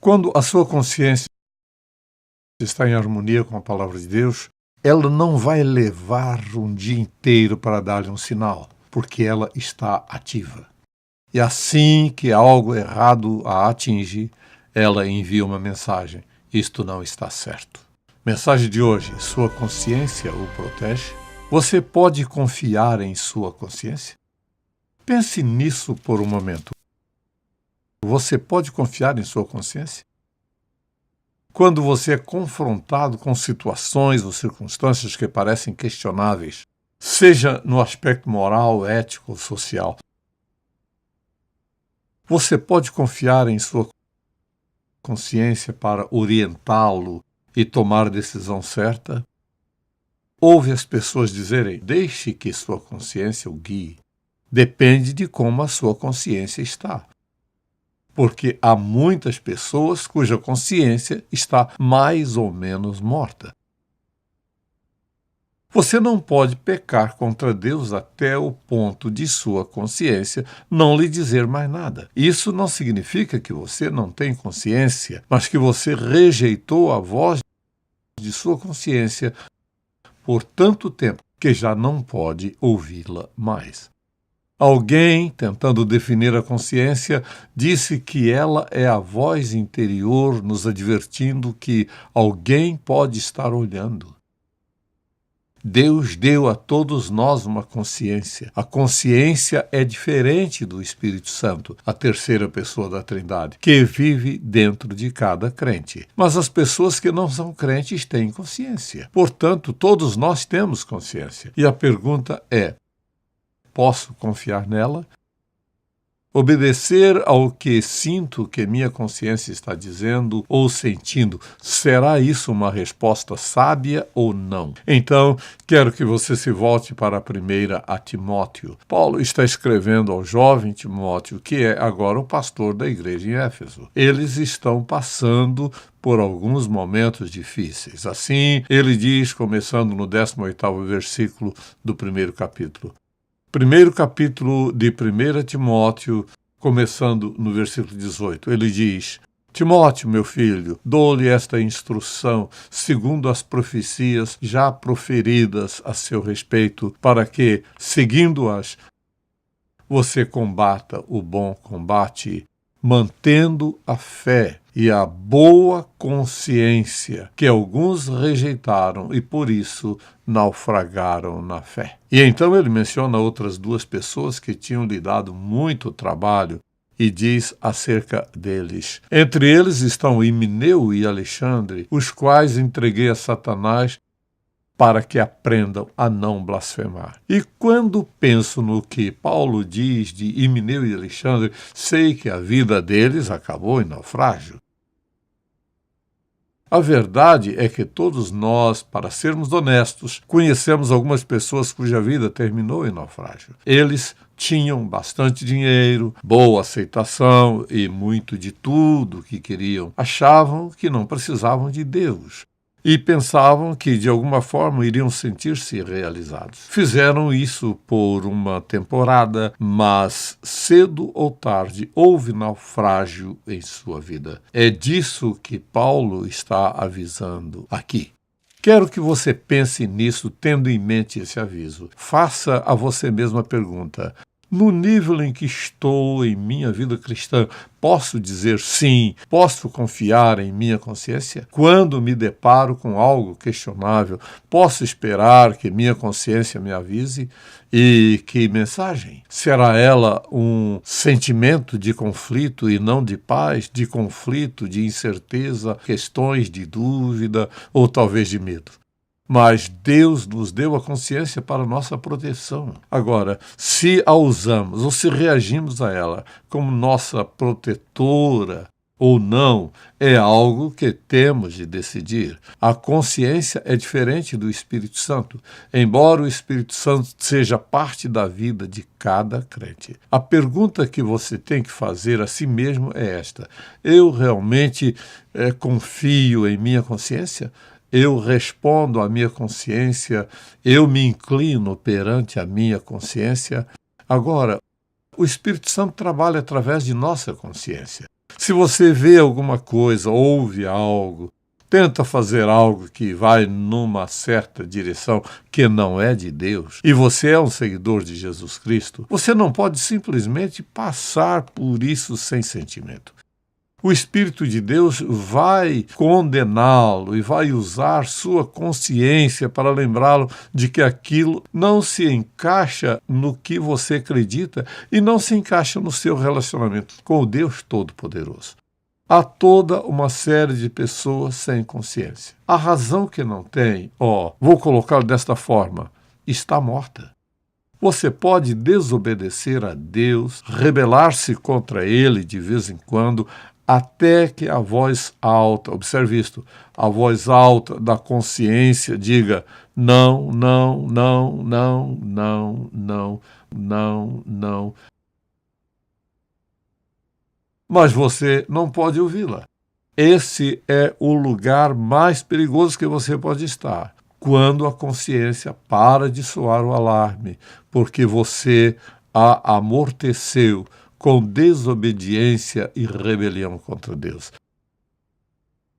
Quando a sua consciência está em harmonia com a palavra de Deus, ela não vai levar um dia inteiro para dar-lhe um sinal, porque ela está ativa. E assim que algo errado a atinge, ela envia uma mensagem: isto não está certo. Mensagem de hoje: sua consciência o protege? Você pode confiar em sua consciência? Pense nisso por um momento. Você pode confiar em sua consciência? Quando você é confrontado com situações ou circunstâncias que parecem questionáveis, seja no aspecto moral, ético ou social, você pode confiar em sua consciência para orientá-lo e tomar a decisão certa? Ouve as pessoas dizerem: deixe que sua consciência o guie. Depende de como a sua consciência está. Porque há muitas pessoas cuja consciência está mais ou menos morta. Você não pode pecar contra Deus até o ponto de sua consciência não lhe dizer mais nada. Isso não significa que você não tem consciência, mas que você rejeitou a voz de sua consciência por tanto tempo que já não pode ouvi-la mais. Alguém, tentando definir a consciência, disse que ela é a voz interior nos advertindo que alguém pode estar olhando. Deus deu a todos nós uma consciência. A consciência é diferente do Espírito Santo, a terceira pessoa da Trindade, que vive dentro de cada crente. Mas as pessoas que não são crentes têm consciência. Portanto, todos nós temos consciência. E a pergunta é: posso confiar nela? Obedecer ao que sinto que minha consciência está dizendo ou sentindo, será isso uma resposta sábia ou não? Então, quero que você se volte para a primeira a Timóteo. Paulo está escrevendo ao jovem Timóteo, que é agora o pastor da igreja em Éfeso. Eles estão passando por alguns momentos difíceis. Assim, ele diz, começando no 18º versículo do primeiro capítulo. Primeiro capítulo de 1 Timóteo, começando no versículo 18, ele diz: Timóteo, meu filho, dou-lhe esta instrução, segundo as profecias já proferidas a seu respeito, para que, seguindo-as, você combata o bom combate, mantendo a fé e a boa consciência que alguns rejeitaram e, por isso, naufragaram na fé. E então ele menciona outras duas pessoas que tinham lhe dado muito trabalho e diz acerca deles: entre eles estão Himeneu e Alexandre, os quais entreguei a Satanás para que aprendam a não blasfemar. E quando penso no que Paulo diz de Himeneu e Alexandre, sei que a vida deles acabou em naufrágio. A verdade é que todos nós, para sermos honestos, conhecemos algumas pessoas cuja vida terminou em naufrágio. Eles tinham bastante dinheiro, boa aceitação e muito de tudo que queriam. Achavam que não precisavam de Deus e pensavam que, de alguma forma, iriam sentir-se realizados. Fizeram isso por uma temporada, mas cedo ou tarde houve naufrágio em sua vida. É disso que Paulo está avisando aqui. Quero que você pense nisso, tendo em mente esse aviso. Faça a você mesmo a pergunta: no nível em que estou em minha vida cristã, posso dizer sim? Posso confiar em minha consciência? Quando me deparo com algo questionável, posso esperar que minha consciência me avise? E que mensagem? Será ela um sentimento de conflito e não de paz, de conflito, de incerteza, questões de dúvida ou talvez de medo? Mas Deus nos deu a consciência para nossa proteção. Agora, se a usamos ou se reagimos a ela como nossa protetora ou não, é algo que temos de decidir. A consciência é diferente do Espírito Santo, embora o Espírito Santo seja parte da vida de cada crente. A pergunta que você tem que fazer a si mesmo é esta: eu realmente confio em minha consciência? Eu respondo à minha consciência, eu me inclino perante a minha consciência. Agora, o Espírito Santo trabalha através de nossa consciência. Se você vê alguma coisa, ouve algo, tenta fazer algo que vai numa certa direção que não é de Deus, e você é um seguidor de Jesus Cristo, você não pode simplesmente passar por isso sem sentimento. O Espírito de Deus vai condená-lo e vai usar sua consciência para lembrá-lo de que aquilo não se encaixa no que você acredita e não se encaixa no seu relacionamento com o Deus Todo-Poderoso. Há toda uma série de pessoas sem consciência. A razão que não tem, vou colocá-lo desta forma, está morta. Você pode desobedecer a Deus, rebelar-se contra Ele de vez em quando, até que a voz alta, observe isto, a voz alta da consciência diga não, não, não, não, não, não, não, não. Mas você não pode ouvi-la. Esse é o lugar mais perigoso que você pode estar, quando a consciência para de soar o alarme, porque você a amorteceu com desobediência e rebelião contra Deus.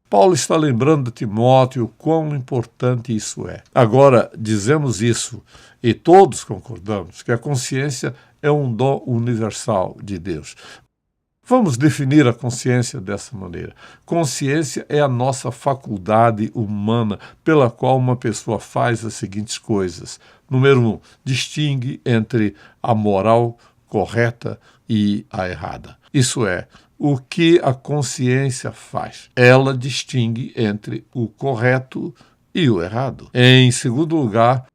Paulo está lembrando a Timóteo quão importante isso é. Agora, dizemos isso e todos concordamos que a consciência é um dom universal de Deus. Vamos definir a consciência dessa maneira. Consciência é a nossa faculdade humana pela qual uma pessoa faz as seguintes coisas. Número 1, distingue entre a moral correta e a errada. Isso é, o que a consciência faz. Ela distingue entre o correto e o errado. Em segundo lugar,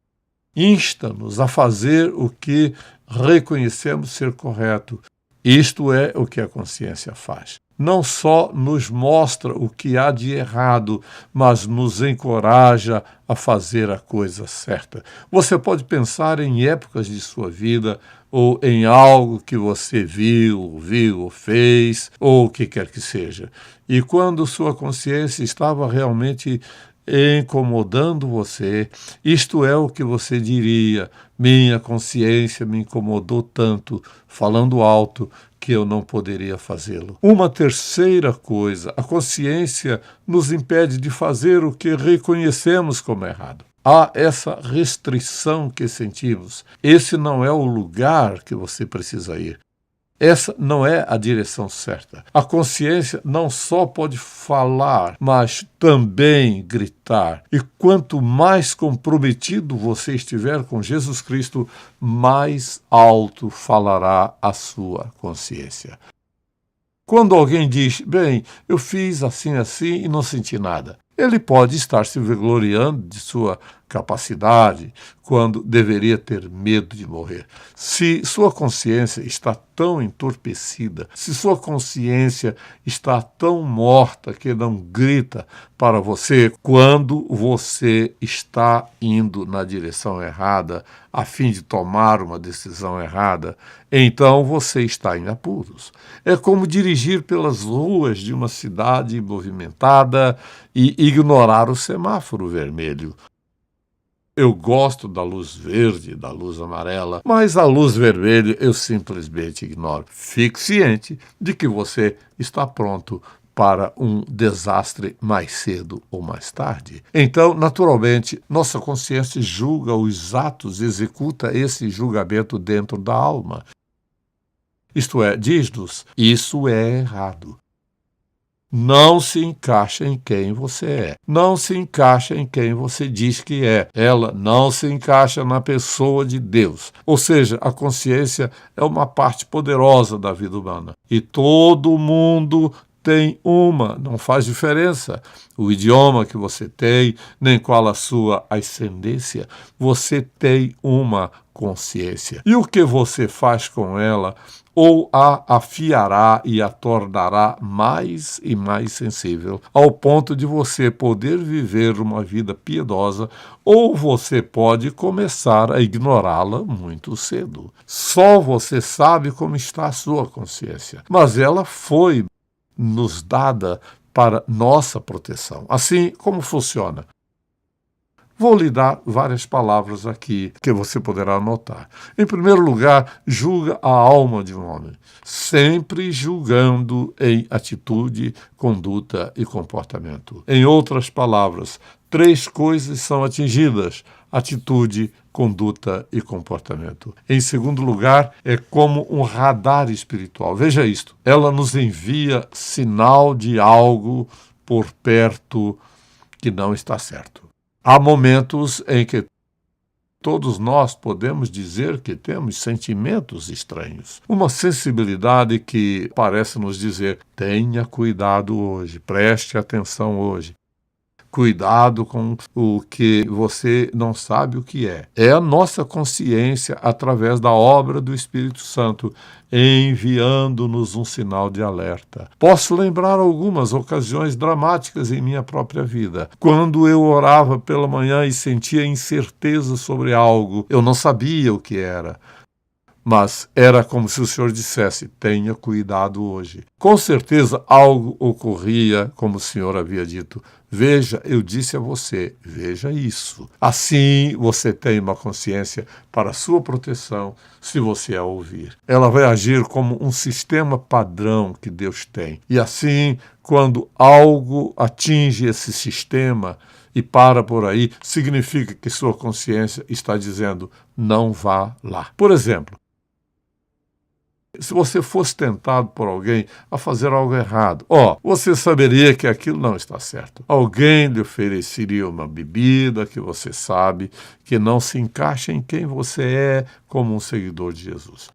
insta-nos a fazer o que reconhecemos ser correto. Isto é o que a consciência faz. Não só nos mostra o que há de errado, mas nos encoraja a fazer a coisa certa. Você pode pensar em épocas de sua vida ou em algo que você viu ou fez, ou o que quer que seja. E quando sua consciência estava realmente incomodando você, isto é o que você diria: minha consciência me incomodou tanto, falando alto, que eu não poderia fazê-lo. Uma terceira coisa, a consciência nos impede de fazer o que reconhecemos como errado. Há essa restrição que sentimos. Esse não é o lugar que você precisa ir. Essa não é a direção certa. A consciência não só pode falar, mas também gritar. E quanto mais comprometido você estiver com Jesus Cristo, mais alto falará a sua consciência. Quando alguém diz, bem, eu fiz assim e não senti nada, ele pode estar se vangloriando de sua capacidade quando deveria ter medo de morrer. Se sua consciência está tão entorpecida, se sua consciência está tão morta que não grita para você quando você está indo na direção errada a fim de tomar uma decisão errada, então você está em apuros. É como dirigir pelas ruas de uma cidade movimentada e ignorar o semáforo vermelho. Eu gosto da luz verde, da luz amarela, mas a luz vermelha eu simplesmente ignoro. Fique ciente de que você está pronto para um desastre mais cedo ou mais tarde. Então, naturalmente, nossa consciência julga os atos, executa esse julgamento dentro da alma. Isto é, diz-nos, isso é errado. Não se encaixa em quem você é. Não se encaixa em quem você diz que é. Ela não se encaixa na pessoa de Deus. Ou seja, a consciência é uma parte poderosa da vida humana. E todo mundo tem uma, não faz diferença o idioma que você tem, nem qual a sua ascendência. Você tem uma consciência. E o que você faz com ela ou a afiará e a tornará mais e mais sensível, ao ponto de você poder viver uma vida piedosa, ou você pode começar a ignorá-la muito cedo. Só você sabe como está a sua consciência, mas ela foi nos dada para nossa proteção. Assim, como funciona? Vou lhe dar várias palavras aqui que você poderá anotar. Em primeiro lugar, julga a alma de um homem, sempre julgando em atitude, conduta e comportamento. Em outras palavras, 3 coisas são atingidas: atitude, conduta e comportamento. Em segundo lugar, é como um radar espiritual. Veja isto. Ela nos envia sinal de algo por perto que não está certo. Há momentos em que todos nós podemos dizer que temos sentimentos estranhos. Uma sensibilidade que parece nos dizer: tenha cuidado hoje, preste atenção hoje. Cuidado com o que você não sabe o que é. É a nossa consciência, através da obra do Espírito Santo, enviando-nos um sinal de alerta. Posso lembrar algumas ocasiões dramáticas em minha própria vida. Quando eu orava pela manhã e sentia incerteza sobre algo, eu não sabia o que era. Mas era como se o Senhor dissesse: tenha cuidado hoje. Com certeza algo ocorria, como o Senhor havia dito. Veja, eu disse a você, veja isso. Assim você tem uma consciência para a sua proteção, se você a ouvir. Ela vai agir como um sistema padrão que Deus tem. E assim, quando algo atinge esse sistema e para por aí, significa que sua consciência está dizendo: não vá lá. Por exemplo, se você fosse tentado por alguém a fazer algo errado, você saberia que aquilo não está certo. Alguém lhe ofereceria uma bebida que você sabe que não se encaixa em quem você é como um seguidor de Jesus.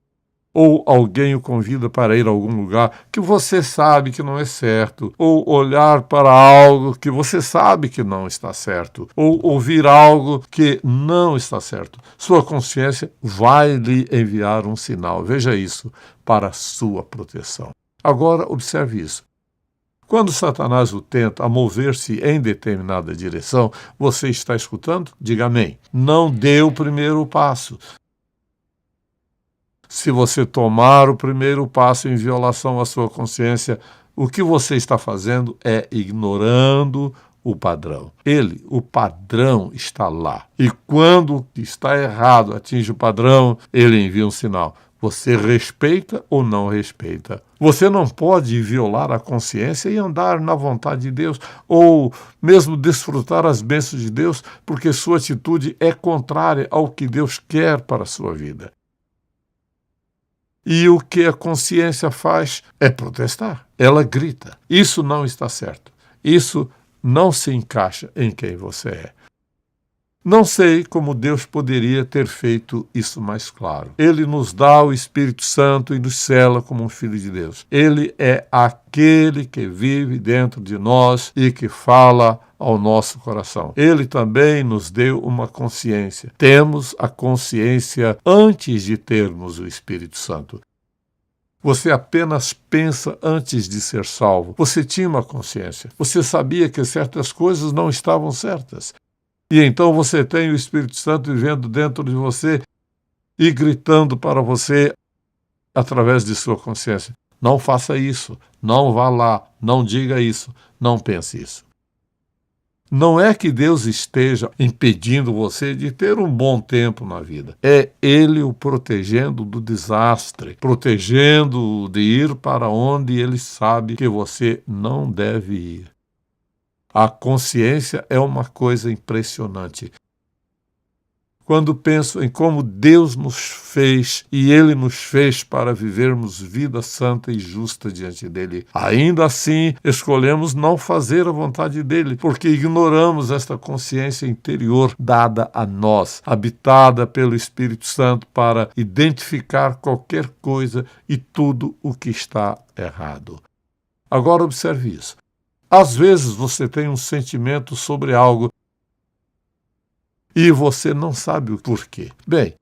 Ou alguém o convida para ir a algum lugar que você sabe que não é certo, ou olhar para algo que você sabe que não está certo, ou ouvir algo que não está certo. Sua consciência vai lhe enviar um sinal, veja isso, para a sua proteção. Agora, observe isso. Quando Satanás o tenta a mover-se em determinada direção, você está escutando? Diga amém. Não dê o primeiro passo. Se você tomar o primeiro passo em violação à sua consciência, o que você está fazendo é ignorando o padrão. O padrão está lá. E quando o que está errado atinge o padrão, ele envia um sinal. Você respeita ou não respeita? Você não pode violar a consciência e andar na vontade de Deus, ou mesmo desfrutar as bênçãos de Deus, porque sua atitude é contrária ao que Deus quer para a sua vida. E o que a consciência faz é protestar. Ela grita. Isso não está certo. Isso não se encaixa em quem você é. Não sei como Deus poderia ter feito isso mais claro. Ele nos dá o Espírito Santo e nos sela como um filho de Deus. Ele é aquele que vive dentro de nós e que fala ao nosso coração. Ele também nos deu uma consciência. Temos a consciência antes de termos o Espírito Santo. Você apenas pensa antes de ser salvo. Você tinha uma consciência. Você sabia que certas coisas não estavam certas. E então você tem o Espírito Santo vivendo dentro de você e gritando para você através de sua consciência: não faça isso, não vá lá, não diga isso, não pense isso. Não é que Deus esteja impedindo você de ter um bom tempo na vida. É Ele o protegendo do desastre, protegendo-o de ir para onde Ele sabe que você não deve ir. A consciência é uma coisa impressionante. Quando penso em como Deus nos fez e Ele nos fez para vivermos vida santa e justa diante dEle, ainda assim escolhemos não fazer a vontade dEle, porque ignoramos esta consciência interior dada a nós, habitada pelo Espírito Santo para identificar qualquer coisa e tudo o que está errado. Agora observe isso. Às vezes você tem um sentimento sobre algo e você não sabe o porquê. Bem,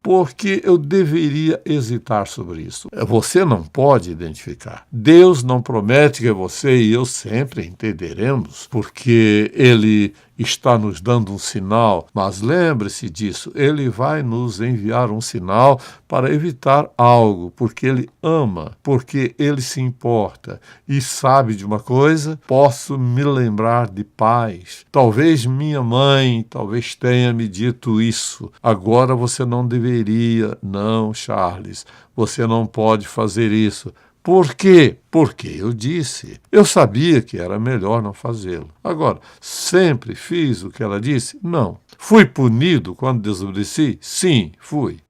porque eu deveria hesitar sobre isso? Você não pode identificar. Deus não promete que você e eu sempre entenderemos, porque Ele está nos dando um sinal, mas lembre-se disso, Ele vai nos enviar um sinal para evitar algo, porque Ele ama, porque Ele se importa. E sabe de uma coisa? Posso me lembrar de pais. Talvez minha mãe, talvez tenha me dito isso. Agora você não deveria. Não, Charles, você não pode fazer isso. Por quê? Porque eu disse. Eu sabia que era melhor não fazê-lo. Agora, sempre fiz o que ela disse? Não. Fui punido quando desobedeci? Sim, fui.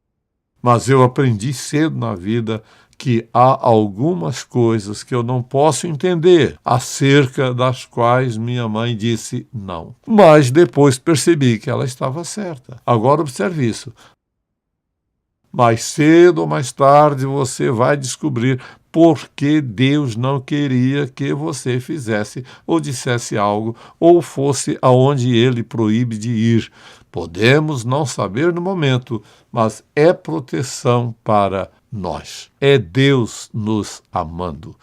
Mas eu aprendi cedo na vida que há algumas coisas que eu não posso entender, acerca das quais minha mãe disse não. Mas depois percebi que ela estava certa. Agora observe isso. Mais cedo ou mais tarde você vai descobrir por que Deus não queria que você fizesse ou dissesse algo ou fosse aonde Ele proíbe de ir. Podemos não saber no momento, mas é proteção para nós. É Deus nos amando.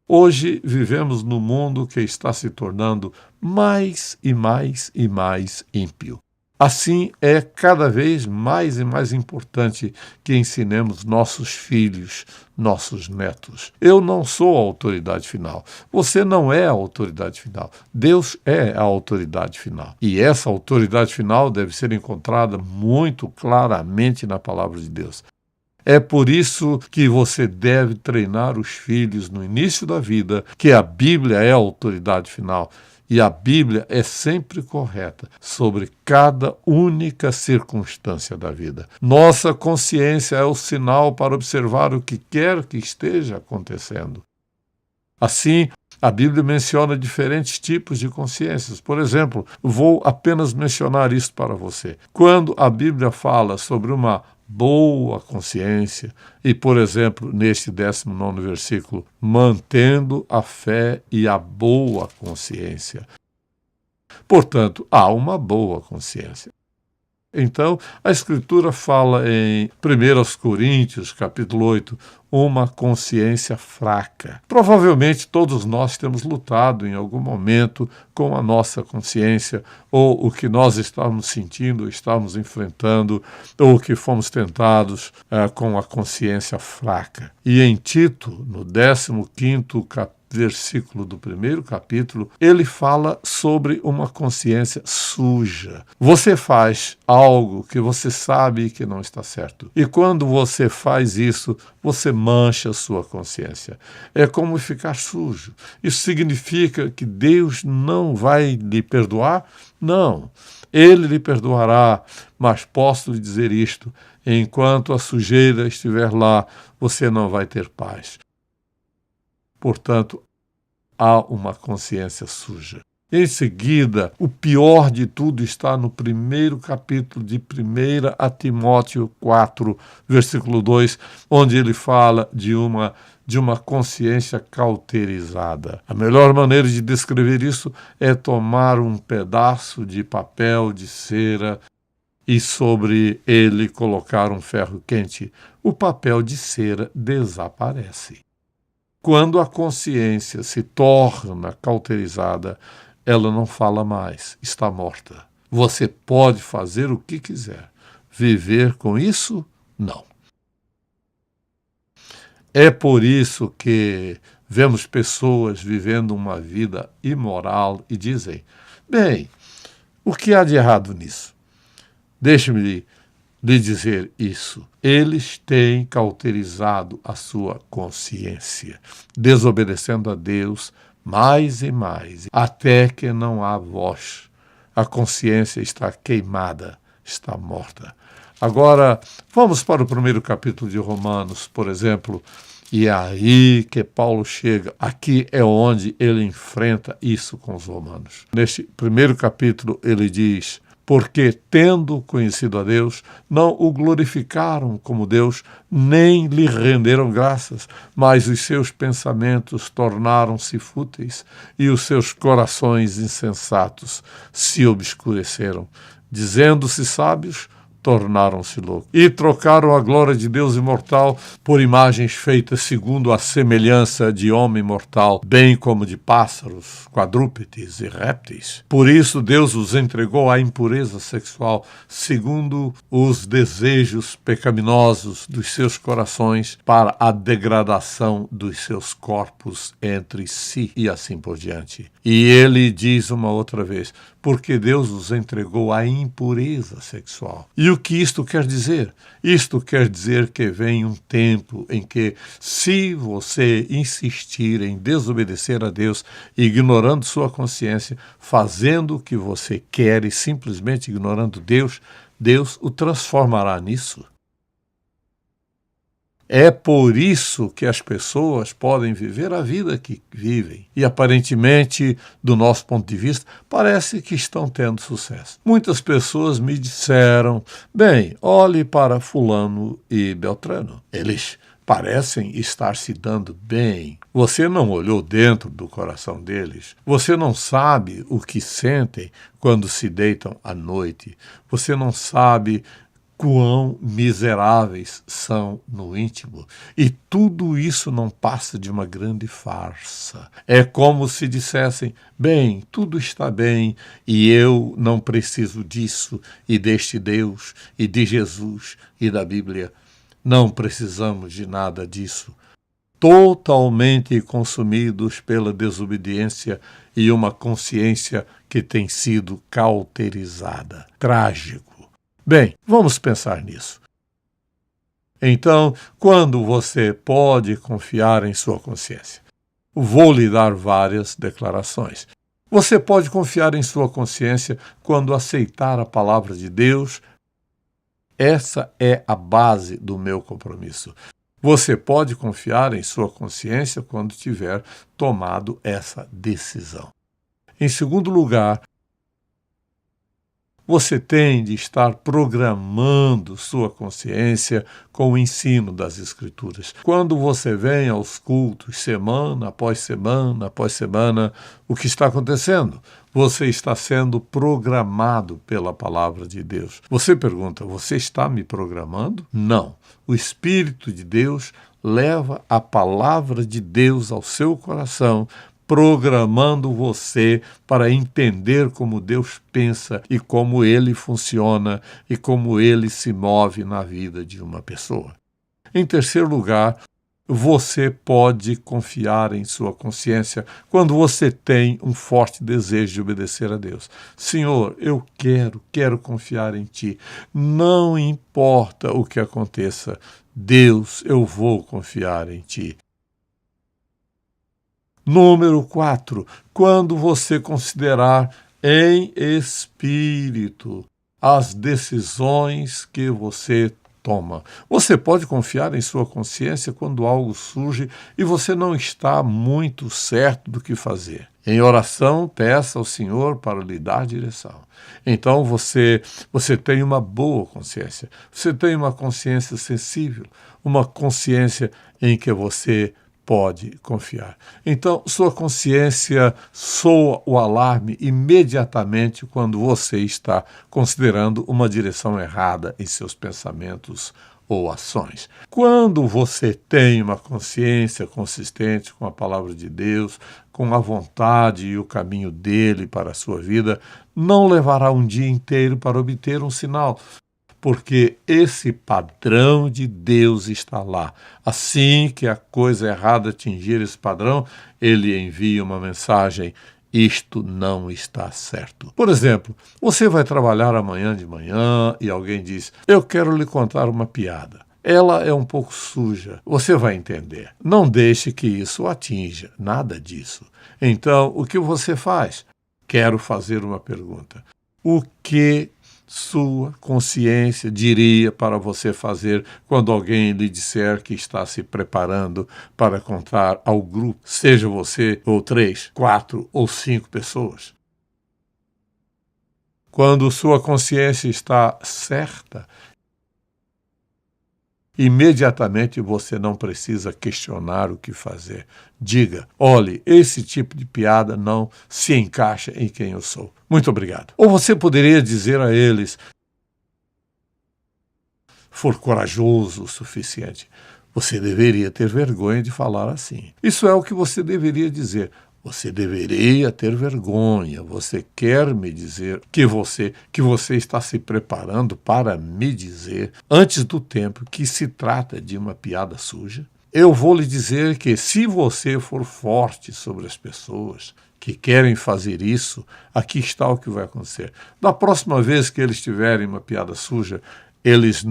Hoje vivemos num mundo que está se tornando mais e mais e mais ímpio. Assim, é cada vez mais e mais importante que ensinemos nossos filhos, nossos netos. Eu não sou a autoridade final. Você não é a autoridade final. Deus é a autoridade final. E essa autoridade final deve ser encontrada muito claramente na palavra de Deus. É por isso que você deve treinar os filhos no início da vida, que a Bíblia é a autoridade final. E a Bíblia é sempre correta sobre cada única circunstância da vida. Nossa consciência é o sinal para observar o que quer que esteja acontecendo. Assim, a Bíblia menciona diferentes tipos de consciências. Por exemplo, vou apenas mencionar isso para você. Quando a Bíblia fala sobre uma boa consciência, e, por exemplo, neste 19º versículo, mantendo a fé e a boa consciência. Portanto, há uma boa consciência. Então, a Escritura fala em 1 Coríntios, capítulo 8, uma consciência fraca. Provavelmente todos nós temos lutado em algum momento com a nossa consciência, ou o que nós estamos sentindo, estamos enfrentando, ou o que fomos tentados com a consciência fraca. E em Tito, no 15º versículo do 1º capítulo, ele fala sobre uma consciência suja. Você faz algo que você sabe que não está certo. E quando você faz isso, você mancha a sua consciência. É como ficar sujo. Isso significa que Deus não vai lhe perdoar? Não. Ele lhe perdoará, mas posso lhe dizer isto: enquanto a sujeira estiver lá, você não vai ter paz. Portanto, há uma consciência suja. Em seguida, o pior de tudo está no 1º capítulo de 1 a Timóteo 4, versículo 2, onde ele fala de uma consciência cauterizada. A melhor maneira de descrever isso é tomar um pedaço de papel de cera e sobre ele colocar um ferro quente. O papel de cera desaparece. Quando a consciência se torna cauterizada, ela não fala mais, está morta. Você pode fazer o que quiser. Viver com isso? Não. É por isso que vemos pessoas vivendo uma vida imoral e dizem: bem, o que há de errado nisso? Deixe-me lhe dizer isso. Eles têm cauterizado a sua consciência, desobedecendo a Deus mais e mais, até que não há voz. A consciência está queimada, está morta. Agora, vamos para o 1º capítulo de Romanos, por exemplo, e é aí que Paulo chega. Aqui é onde ele enfrenta isso com os romanos. Neste 1º capítulo ele diz: porque, tendo conhecido a Deus, não o glorificaram como Deus, nem lhe renderam graças, mas os seus pensamentos tornaram-se fúteis, e os seus corações insensatos se obscureceram. Dizendo-se sábios, tornaram-se loucos e trocaram a glória de Deus imortal por imagens feitas segundo a semelhança de homem mortal, bem como de pássaros, quadrúpedes e répteis. Por isso Deus os entregou à impureza sexual, segundo os desejos pecaminosos dos seus corações, para a degradação dos seus corpos entre si, e assim por diante. E ele diz uma outra vez, porque Deus os entregou à impureza sexual. E o que isto quer dizer? Isto quer dizer que vem um tempo em que, se você insistir em desobedecer a Deus, ignorando sua consciência, fazendo o que você quer e simplesmente ignorando Deus, Deus o transformará nisso. É por isso que as pessoas podem viver a vida que vivem. E aparentemente, do nosso ponto de vista, parece que estão tendo sucesso. Muitas pessoas me disseram, bem, olhe para fulano e Beltrano. Eles parecem estar se dando bem. Você não olhou dentro do coração deles. Você não sabe o que sentem quando se deitam à noite. Você não sabe quão miseráveis são no íntimo. E tudo isso não passa de uma grande farsa. É como se dissessem, bem, tudo está bem e eu não preciso disso e deste Deus e de Jesus e da Bíblia. Não precisamos de nada disso. Totalmente consumidos pela desobediência e uma consciência que tem sido cauterizada. Trágico. Bem, vamos pensar nisso. Então, quando você pode confiar em sua consciência? Vou lhe dar várias declarações. Você pode confiar em sua consciência quando aceitar a palavra de Deus. Essa é a base do meu compromisso. Você pode confiar em sua consciência quando tiver tomado essa decisão. Em segundo lugar, você tem de estar programando sua consciência com o ensino das Escrituras. Quando você vem aos cultos, semana após semana após semana, o que está acontecendo? Você está sendo programado pela palavra de Deus. Você pergunta, você está me programando? Não. O Espírito de Deus leva a palavra de Deus ao seu coração, programando você para entender como Deus pensa e como Ele funciona e como Ele se move na vida de uma pessoa. Em terceiro lugar, você pode confiar em sua consciência quando você tem um forte desejo de obedecer a Deus. Senhor, eu quero confiar em Ti. Não importa o que aconteça, Deus, eu vou confiar em Ti. Número 4, quando você considerar em espírito as decisões que você toma. Você pode confiar em sua consciência quando algo surge e você não está muito certo do que fazer. Em oração, peça ao Senhor para lhe dar direção. Então você tem uma boa consciência. Você tem uma consciência sensível, uma consciência em que você pode confiar. Então, sua consciência soa o alarme imediatamente quando você está considerando uma direção errada em seus pensamentos ou ações. Quando você tem uma consciência consistente com a palavra de Deus, com a vontade e o caminho dele para a sua vida, não levará um dia inteiro para obter um sinal, porque esse padrão de Deus está lá. Assim que a coisa errada atingir esse padrão, ele envia uma mensagem: isto não está certo. Por exemplo, você vai trabalhar amanhã de manhã e alguém diz: eu quero lhe contar uma piada. Ela é um pouco suja. Você vai entender. Não deixe que isso o atinja. Nada disso. Então, o que você faz? Quero fazer uma pergunta. O que sua consciência diria para você fazer quando alguém lhe disser que está se preparando para contar ao grupo, seja você ou 3, 4 ou 5 pessoas? Quando sua consciência está certa, imediatamente você não precisa questionar o que fazer. Diga: olhe, esse tipo de piada não se encaixa em quem eu sou. Muito obrigado. Ou você poderia dizer a eles: for corajoso o suficiente. Você deveria ter vergonha de falar assim. Isso é o que você deveria dizer. Você deveria ter vergonha. Você quer me dizer que você está se preparando para me dizer, antes do tempo, que se trata de uma piada suja? Eu vou lhe dizer que se você for forte sobre as pessoas que querem fazer isso, aqui está o que vai acontecer. Da próxima vez que eles tiverem uma piada suja, eles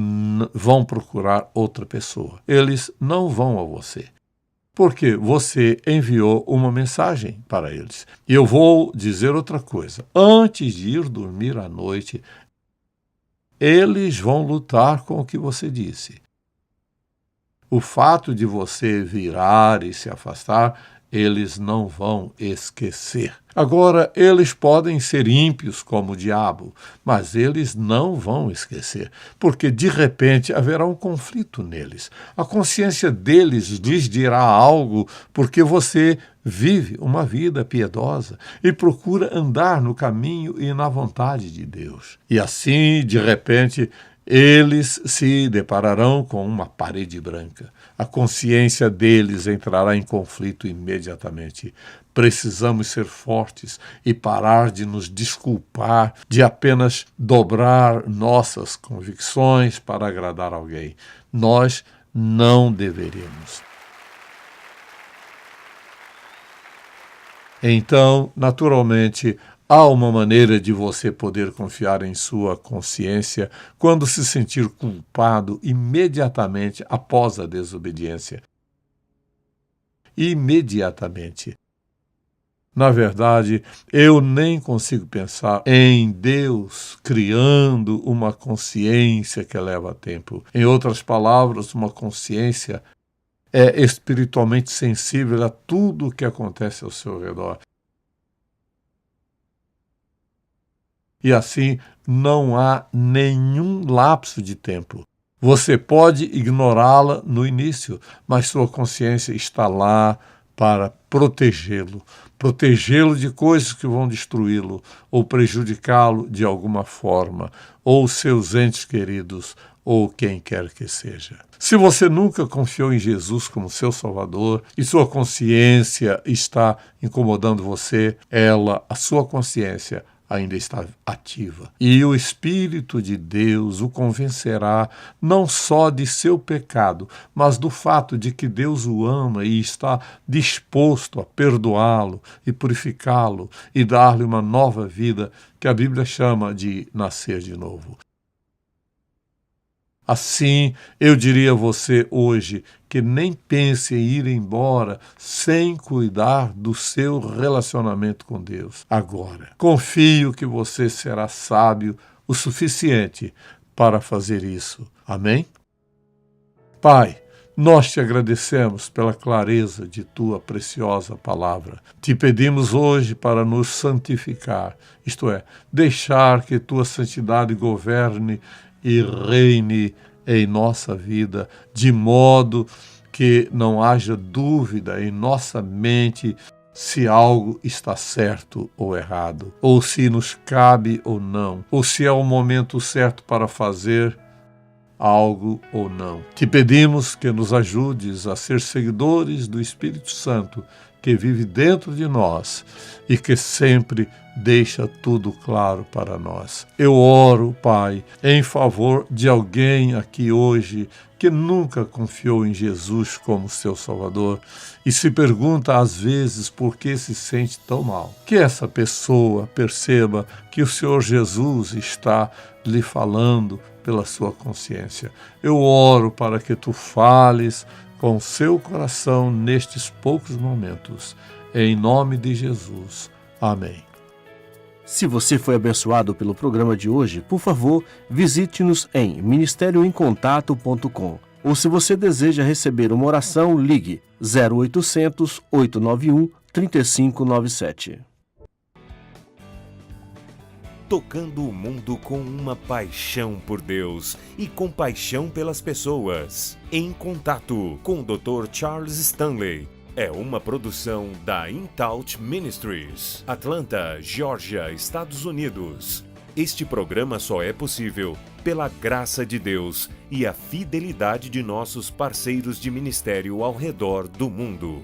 vão procurar outra pessoa. Eles não vão a você. Porque você enviou uma mensagem para eles. E eu vou dizer outra coisa. Antes de ir dormir à noite, eles vão lutar com o que você disse. O fato de você virar e se afastar, eles não vão esquecer. Agora, eles podem ser ímpios como o diabo, mas eles não vão esquecer, porque de repente haverá um conflito neles. A consciência deles lhes dirá algo, porque você vive uma vida piedosa e procura andar no caminho e na vontade de Deus. E assim, de repente, eles se depararão com uma parede branca. A consciência deles entrará em conflito imediatamente. Precisamos ser fortes e parar de nos desculpar, de apenas dobrar nossas convicções para agradar alguém. Nós não deveríamos. Então, naturalmente, há uma maneira de você poder confiar em sua consciência quando se sentir culpado imediatamente após a desobediência. Imediatamente. Na verdade, eu nem consigo pensar em Deus criando uma consciência que leva tempo. Em outras palavras, uma consciência é espiritualmente sensível a tudo o que acontece ao seu redor. E assim não há nenhum lapso de tempo. Você pode ignorá-la no início, mas sua consciência está lá para protegê-lo de coisas que vão destruí-lo ou prejudicá-lo de alguma forma, ou seus entes queridos, ou quem quer que seja. Se você nunca confiou em Jesus como seu Salvador e sua consciência está incomodando você, a sua consciência, ainda está ativa. E o Espírito de Deus o convencerá não só de seu pecado, mas do fato de que Deus o ama e está disposto a perdoá-lo e purificá-lo e dar-lhe uma nova vida que a Bíblia chama de nascer de novo. Assim, eu diria a você hoje que nem pense em ir embora sem cuidar do seu relacionamento com Deus. Agora, confio que você será sábio o suficiente para fazer isso. Amém? Pai, nós te agradecemos pela clareza de tua preciosa palavra. Te pedimos hoje para nos santificar, isto é, deixar que tua santidade governe e reine em nossa vida, de modo que não haja dúvida em nossa mente se algo está certo ou errado, ou se nos cabe ou não, ou se é o momento certo para fazer algo ou não. Te pedimos que nos ajudes a ser seguidores do Espírito Santo que vive dentro de nós e que sempre deixa tudo claro para nós. Eu oro, Pai, em favor de alguém aqui hoje que nunca confiou em Jesus como seu Salvador e se pergunta às vezes por que se sente tão mal. Que essa pessoa perceba que o Senhor Jesus está lhe falando pela sua consciência. Eu oro para que tu fales com seu coração nestes poucos momentos. Em nome de Jesus. Amém. Se você foi abençoado pelo programa de hoje, por favor, visite-nos em ministérioemcontato.com. Ou se você deseja receber uma oração, ligue 0800 891 3597. Tocando o mundo com uma paixão por Deus e compaixão pelas pessoas. Em Contato com o Dr. Charles Stanley. É uma produção da InTouch Ministries, Atlanta, Geórgia, Estados Unidos. Este programa só é possível pela graça de Deus e a fidelidade de nossos parceiros de ministério ao redor do mundo.